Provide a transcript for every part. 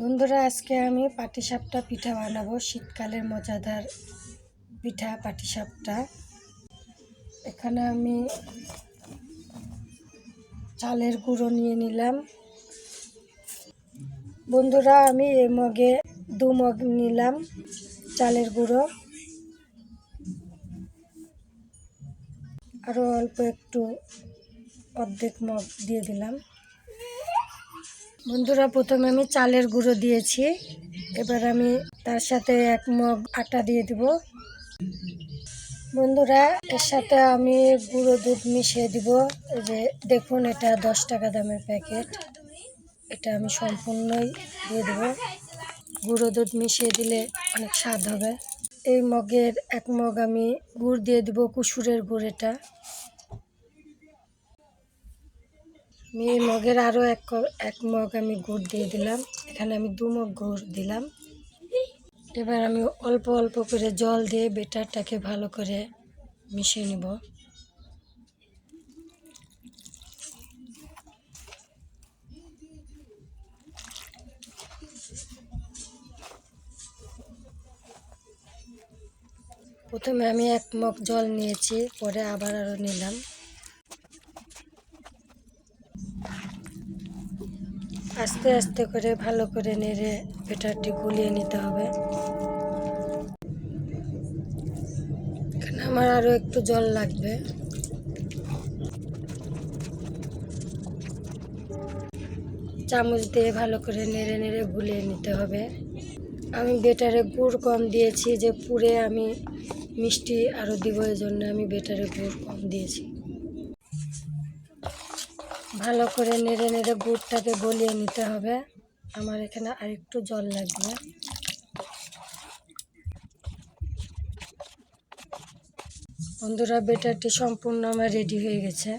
বন্ধুরা, আজকে আমি পাটিসাপটা পিঠা বানাবো। শীতকালের মজাদার পিঠা পাটিসাপটা। এখানে আমি চালের গুঁড়ো নিয়ে নিলাম। বন্ধুরা, আমি এই মগে 2 মগ নিলাম চালের গুঁড়ো। আরও অল্প একটু অর্ধেক মগ দিয়ে দিলাম। বন্ধুরা, প্রথমে আমি চালের গুঁড়ো দিয়েছি। এবার আমি তার সাথে 1 মগ আটা দিয়ে দিব। বন্ধুরা, এর সাথে আমি গুঁড়ো দুধ মিশিয়ে দিব। এই যে দেখুন, এটা 10 টাকা দামের প্যাকেট। এটা আমি সম্পূর্ণই দিয়ে দেব। গুঁড়ো দুধ মিশিয়ে দিলে অনেক স্বাদ হবে। এই মগের 1 মগ আমি গুড় দিয়ে দিব, কুসুরের গুড়। এটা এই মগের আরও 1 মগ আমি গুড় দিয়ে দিলাম। এখানে আমি 2 মগ গুড় দিলাম। এবার আমি অল্প অল্প করে জল দিয়ে বেটারটাকে ভালো করে মিশিয়ে নেব। প্রথমে আমি 1 মগ জল নিয়েছি, পরে আবার আরও নিলাম। আস্তে আস্তে করে ভালো করে নেড়ে বেটারটি গুলিয়ে নিতে হবে। এখানে আমার আরও একটু জল লাগবে। চামচ দিয়ে ভালো করে নেড়ে নেড়ে গুলিয়ে নিতে হবে। আমি বেটারে গুড় কম দিয়েছি, যে পুরে আমি মিষ্টি আরও দিব, এই জন্য আমি বেটারে গুড় কম দিয়েছি। ভালো করে নেড়ে নেড়ে গুড়টাকে গলিয়ে নিতে হবে। আমার এখানে আরেকটু জল লাগবে। বন্ধুরা, বেটারটি সম্পূর্ণ আমার রেডি হয়ে গেছে।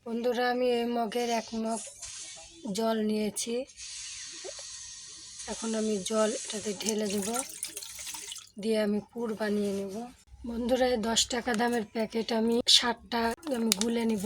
বন্ধুরা, আমি এই মগের 1 মগ জল নিয়েছি। এখন আমি জল এটাতে ঢেলে দেব, দিয়ে আমি পুর বানিয়ে নেব। বন্ধুরা, এই 10 টাকা দামের প্যাকেট আমি 60টা আমি গুলে নিব।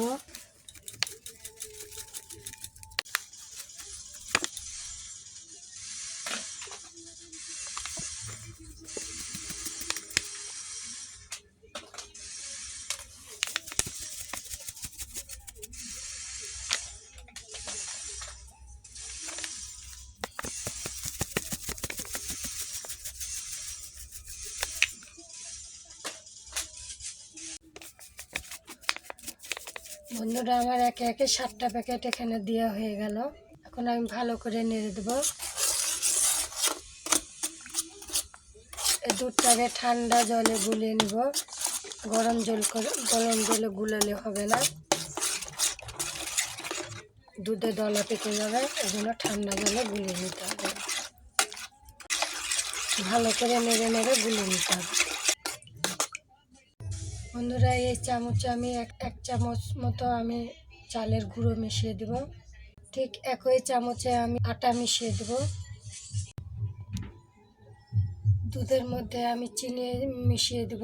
বন্ধুরা, আমার একে একে 7টা প্যাকেট এখানে দেওয়া হয়ে গেল। এখন আমি ভালো করে নেড়ে দেব। এই দুধটাকে ঠান্ডা জলে গুলিয়ে নিব। গরম জলে গুলালে হবে না, দুধে দলা পেকে যাবে। এজন্য ঠান্ডা জলে গুলিয়ে নিতে হবে। ভালো করে নেড়ে নেড়ে গুলিয়ে নিতে হবে। বন্ধুরা, এই চামচে আমি এক চামচ মতো আমি চালের গুঁড়ো মিশিয়ে দেব। ঠিক একই চামচে আমি আটা মিশিয়ে দেব। দুধের মধ্যে আমি চিনি মিশিয়ে দেব।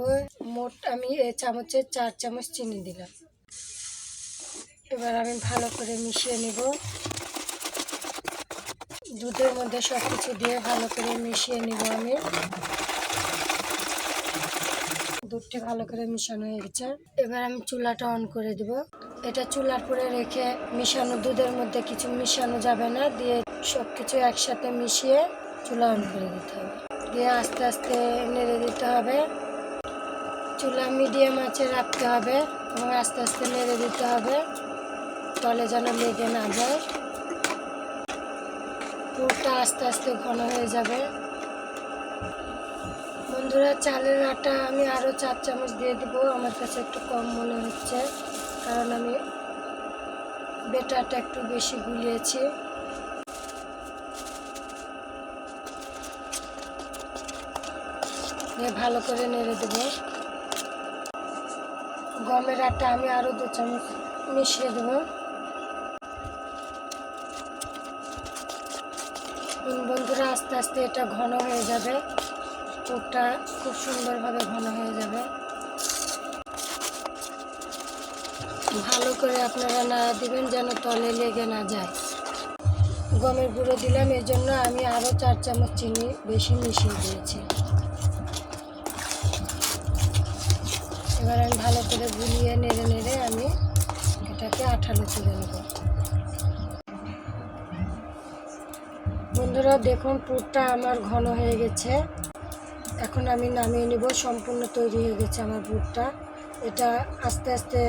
মোট আমি এই চামচে 4 চামচ চিনি দিলাম। এবার আমি ভালো করে মিশিয়ে নেব। দুধের মধ্যে সব কিছু দিয়ে ভালো করে মিশিয়ে নেব আমি। দুধটি ভালো করে মিশানো হয়ে গেছে। এবার আমি চুলাটা অন করে দেব। এটা চুলার পরে রেখে মিশানো, দুধের মধ্যে কিছু মিশানো যাবে না, দিয়ে সব কিছু একসাথে মিশিয়ে চুলা অন করে দিতে হবে। দিয়ে আস্তে আস্তে নেড়ে দিতে হবে। চুলা মিডিয়াম আঁচে রাখতে হবে এবং আস্তে আস্তে নেড়ে দিতে হবে, তলে যেন লেগে না যায়। পুরটা আস্তে আস্তে ঘন হয়ে যাবে। বন্ধুরা, চালের আটা আমি আরও 4 চামচ দিয়ে দেব। আমার কাছে একটু কম মনে হচ্ছে, কারণ আমি বেটারটা একটু বেশি গুলিয়েছি। ভালো করে নেড়ে দেব। গমের আটা আমি আরও 2 চামচ মিশিয়ে দেব। বন্ধুরা, আস্তে আস্তে এটা ঘন হয়ে যাবে। পুরটা খুব সুন্দরভাবে ঘন হয়ে যাবে। ভালো করে আপনারা নাড়া দিবেন যেন তলে লেগে না যায়। গমের গুঁড়ো দিলাম, এই জন্য আমি আরও 4 চামচ চিনি বেশি মিশিয়ে দিয়েছি। এবার আমি ভালো করে গুলিয়ে নেড়ে নেড়ে আমি এটাকে আঠালো করে নেব। বন্ধুরা দেখুন পুরটা আমার ঘন হয়ে গেছে, এখন আমি নামিয়ে নেব। সম্পূর্ণ তৈরি হয়ে গেছে আমার পুরটা। এটা আস্তে আস্তে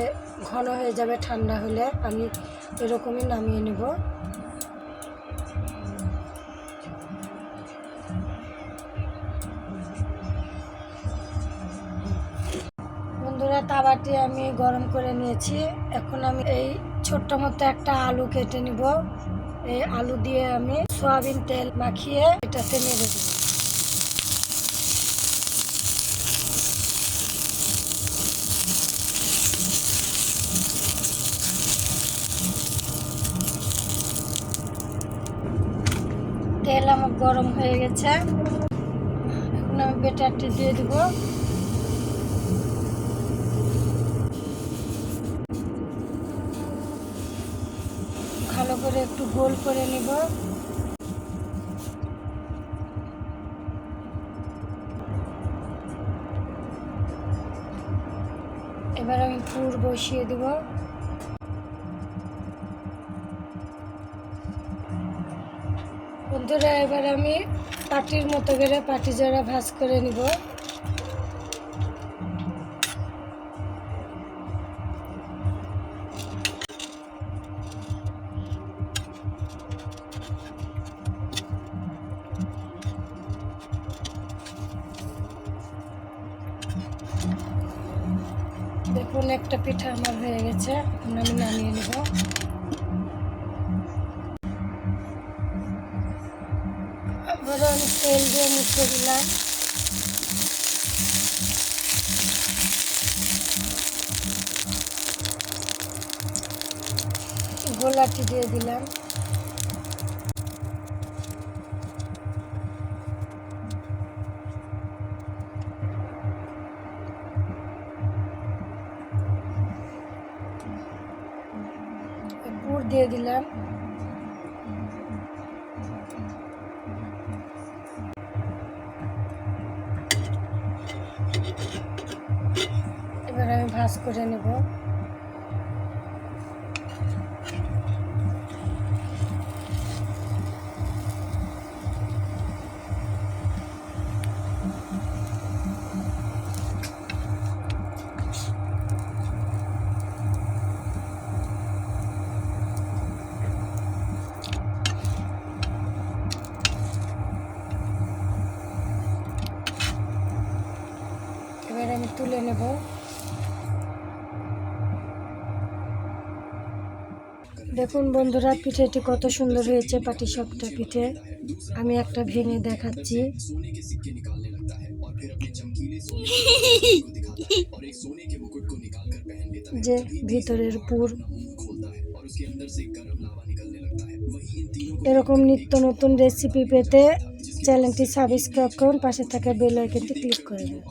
ঘন হয়ে যাবে, ঠান্ডা হলে আমি এরকমই নামিয়ে নেব। বন্ধুরা তাওয়াটি আমি গরম করে নিয়েছি, এখন আমি এই ছোট্ট মতো একটা আলু কেটে নিব। এই আলু দিয়ে আমি সয়াবিন তেল মাখিয়ে এটাতে নেড়ে দেব। তেল আমার গরম হয়ে গেছে, এখন আমি বেটারটি দিয়ে দেব। ভালো করে একটু গোল করে নিব। এবার আমি পুর বসিয়ে দেব। বন্ধুরা এবার আমি পাটির মতো করে পাটি জোড়া ভাঁজ করে নিব। দেখুন একটা পিঠা আমার হয়ে গেছে, এখন আমি নামিয়ে নেব। আবার আমি তেল দিয়ে মুছে দিলাম। গোলাটি দিয়ে দিলাম। পুর দিয়ে দিলাম। এবার আমি ভাঁজ করে নেব। এবার আমি তুলে নেব। দেখুন বন্ধুরা পিঠেটি কত সুন্দর হয়েছে, পাটিসাপটা পিঠে। আমি একটা ভেঙে দেখাচ্ছি। যে ভিতরের পুর। এরকম নিত্য নতুন রেসিপি পেতে চ্যানেলটি সাবস্ক্রাইব করুন, পাশে থাকা বেল আইকনটি ক্লিক করে দিন।